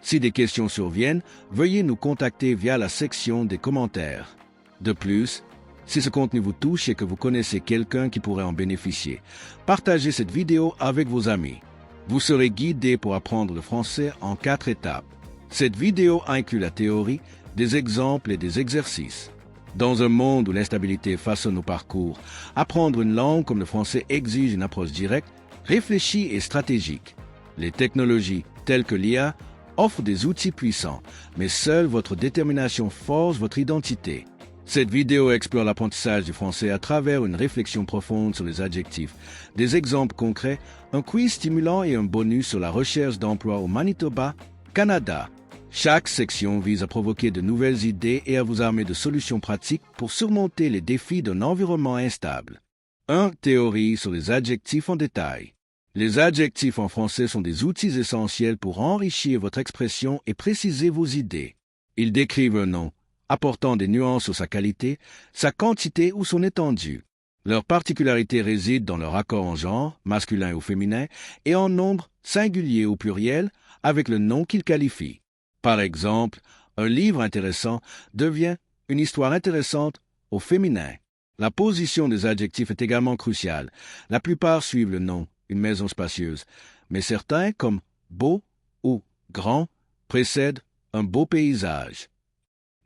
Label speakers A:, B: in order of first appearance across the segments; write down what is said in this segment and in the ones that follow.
A: Si des questions surviennent, veuillez nous contacter via la section des commentaires. De plus, si ce contenu vous touche et que vous connaissez quelqu'un qui pourrait en bénéficier, partagez cette vidéo avec vos amis. Vous serez guidé pour apprendre le français en 4 étapes. Cette vidéo inclut la théorie, des exemples et des exercices. Dans un monde où l'instabilité façonne nos parcours, apprendre une langue comme le français exige une approche directe, réfléchie et stratégique. Les technologies, telles que l'IA, offrent des outils puissants, mais seule votre détermination forge votre identité. Cette vidéo explore l'apprentissage du français à travers une réflexion profonde sur les adjectifs, des exemples concrets, un quiz stimulant et un bonus sur la recherche d'emploi au Manitoba, Canada. Chaque section vise à provoquer de nouvelles idées et à vous armer de solutions pratiques pour surmonter les défis d'un environnement instable. 1. Théorie sur les adjectifs en détail. Les adjectifs en français sont des outils essentiels pour enrichir votre expression et préciser vos idées. Ils décrivent un nom, apportant des nuances sur sa qualité, sa quantité ou son étendue. Leur particularité réside dans leur accord en genre, masculin ou féminin, et en nombre, singulier ou pluriel, avec le nom qu'ils qualifient. Par exemple, un livre intéressant devient une histoire intéressante au féminin. La position des adjectifs est également cruciale. La plupart suivent le nom, une maison spacieuse, mais certains, comme beau ou grand, précèdent un beau paysage.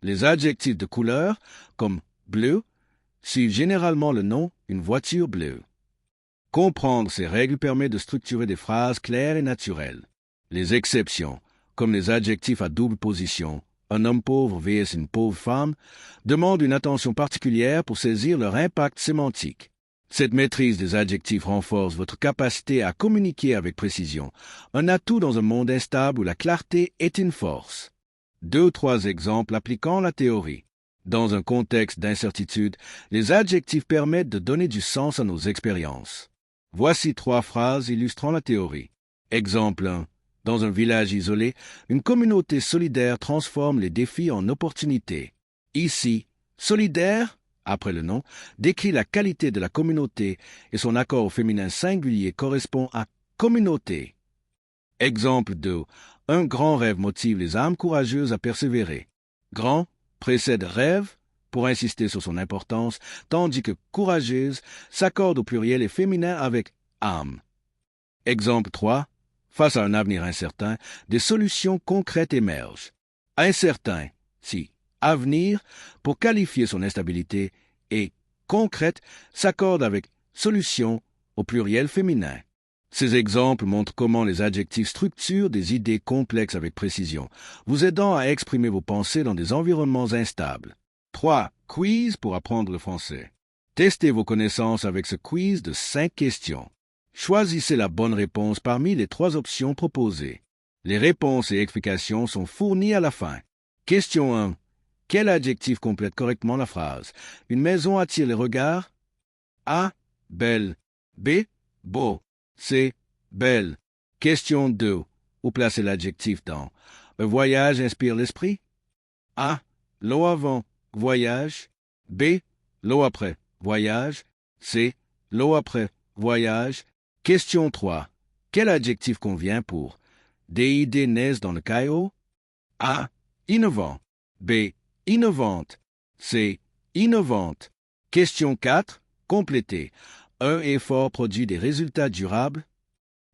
A: Les adjectifs de couleur, comme bleu, suivent généralement le nom, une voiture bleue. Comprendre ces règles permet de structurer des phrases claires et naturelles. Les exceptions, comme les adjectifs à double position, un homme pauvre vs une pauvre femme, demandent une attention particulière pour saisir leur impact sémantique. Cette maîtrise des adjectifs renforce votre capacité à communiquer avec précision, un atout dans un monde instable où la clarté est une force. 2 ou 3 exemples appliquant la théorie. Dans un contexte d'incertitude, les adjectifs permettent de donner du sens à nos expériences. Voici 3 phrases illustrant la théorie. Exemple 1. Dans un village isolé, une communauté solidaire transforme les défis en opportunités. Ici, solidaire, après le nom, décrit la qualité de la communauté et son accord au féminin singulier correspond à communauté. Exemple 2. Un grand rêve motive les âmes courageuses à persévérer. Grand précède rêve pour insister sur son importance, tandis que courageuse s'accorde au pluriel et féminin avec âme. Exemple 3. Face à un avenir incertain, des solutions concrètes émergent. Incertain, si avenir, pour qualifier son instabilité, et concrète s'accorde avec solution au pluriel féminin. Ces exemples montrent comment les adjectifs structurent des idées complexes avec précision, vous aidant à exprimer vos pensées dans des environnements instables. 3. Quiz pour apprendre le français. Testez vos connaissances avec ce quiz de 5 questions. Choisissez la bonne réponse parmi les 3 options proposées. Les réponses et explications sont fournies à la fin. Question 1. Quel adjectif complète correctement la phrase? Une maison attire les regards. A. Belle. B. Beau. C. Belle. Question 2. Où placer l'adjectif dans? Un voyage inspire l'esprit? A. L'eau avant voyage. B. L'eau après voyage. C. L'eau après voyage. Question 3. Quel adjectif convient pour? Des idées naissent dans le chaos? A. Innovant. B. Innovante. C. Innovante. Question 4. Complétez. Un effort produit des résultats durables?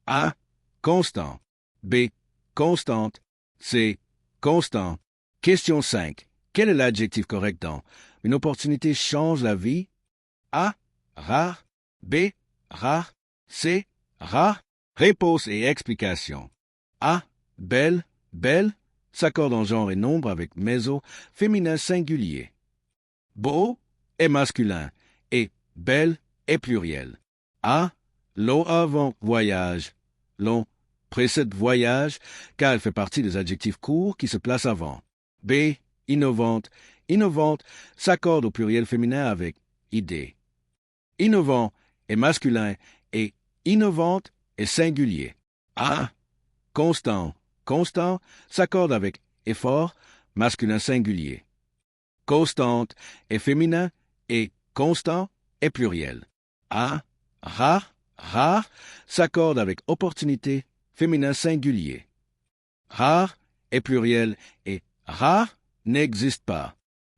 A: A. Constant. B. Constante. C. Constant. Question 5. Quel est l'adjectif correct dans? Une opportunité change la vie? A. Rare. B. Rare. C. Rare. Réponse et explication. A. Belle. Belle s'accorde en genre et nombre avec méso, féminin singulier. Beau est masculin et belle est pluriel. A. L'eau avant voyage. Long précède voyage car elle fait partie des adjectifs courts qui se placent avant. B. Innovante. Innovante s'accorde au pluriel féminin avec idée. Innovant est masculin et innovante est singulier. A. Constant. Constant s'accorde avec effort, masculin singulier. Constante est féminin et constant est pluriel. A. Rare. Rare s'accorde avec opportunité, féminin singulier. Rare est pluriel et rare n'existe pas.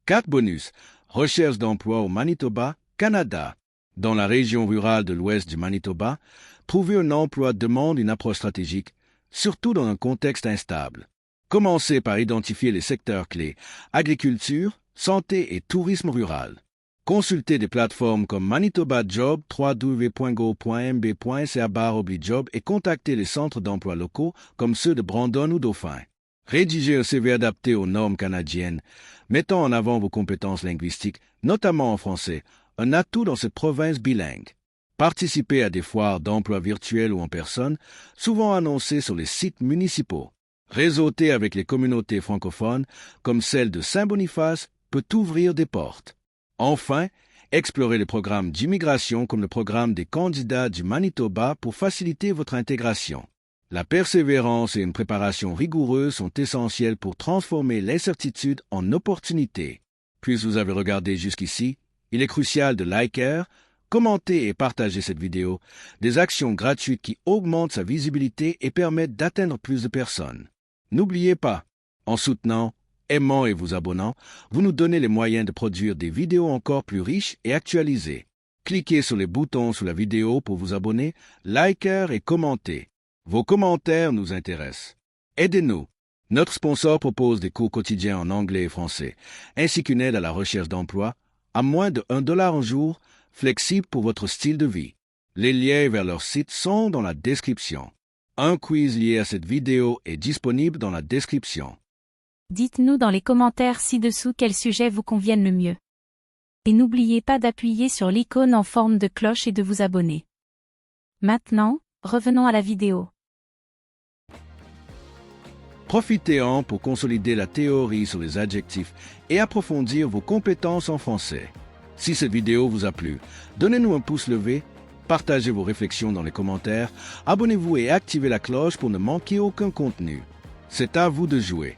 A: 4 bonus. Recherche d'emploi au Manitoba, Canada. Dans la région rurale de l'ouest du Manitoba, trouver un emploi demande une approche stratégique, surtout dans un contexte instable. Commencez par identifier les secteurs clés: agriculture, santé et tourisme rural. Consultez des plateformes comme Manitoba Job, www.go.mb.ca/job et contactez les centres d'emploi locaux comme ceux de Brandon ou Dauphin. Rédigez un CV adapté aux normes canadiennes, mettant en avant vos compétences linguistiques, notamment en français, un atout dans cette province bilingue. Participez à des foires d'emploi virtuelles ou en personne, souvent annoncées sur les sites municipaux. Réseauter avec les communautés francophones, comme celle de Saint-Boniface, peut ouvrir des portes. Enfin, explorez les programmes d'immigration comme le programme des candidats du Manitoba pour faciliter votre intégration. La persévérance et une préparation rigoureuse sont essentielles pour transformer l'incertitude en opportunité. Puisque vous avez regardé jusqu'ici, il est crucial de liker, commenter et partager cette vidéo, des actions gratuites qui augmentent sa visibilité et permettent d'atteindre plus de personnes. N'oubliez pas, en soutenant, aimant et vous abonnant, vous nous donnez les moyens de produire des vidéos encore plus riches et actualisées. Cliquez sur les boutons sous la vidéo pour vous abonner, liker et commenter. Vos commentaires nous intéressent. Aidez-nous. Notre sponsor propose des cours quotidiens en anglais et français, ainsi qu'une aide à la recherche d'emploi, à moins de $1 en jour, flexible pour votre style de vie. Les liens vers leur site sont dans la description. Un quiz lié à cette vidéo est disponible dans la description.
B: Dites-nous dans les commentaires ci-dessous quels sujets vous conviennent le mieux. Et n'oubliez pas d'appuyer sur l'icône en forme de cloche et de vous abonner. Maintenant, revenons à la vidéo.
A: Profitez-en pour consolider la théorie sur les adjectifs et approfondir vos compétences en français. Si cette vidéo vous a plu, donnez-nous un pouce levé, partagez vos réflexions dans les commentaires, abonnez-vous et activez la cloche pour ne manquer aucun contenu. C'est à vous de jouer.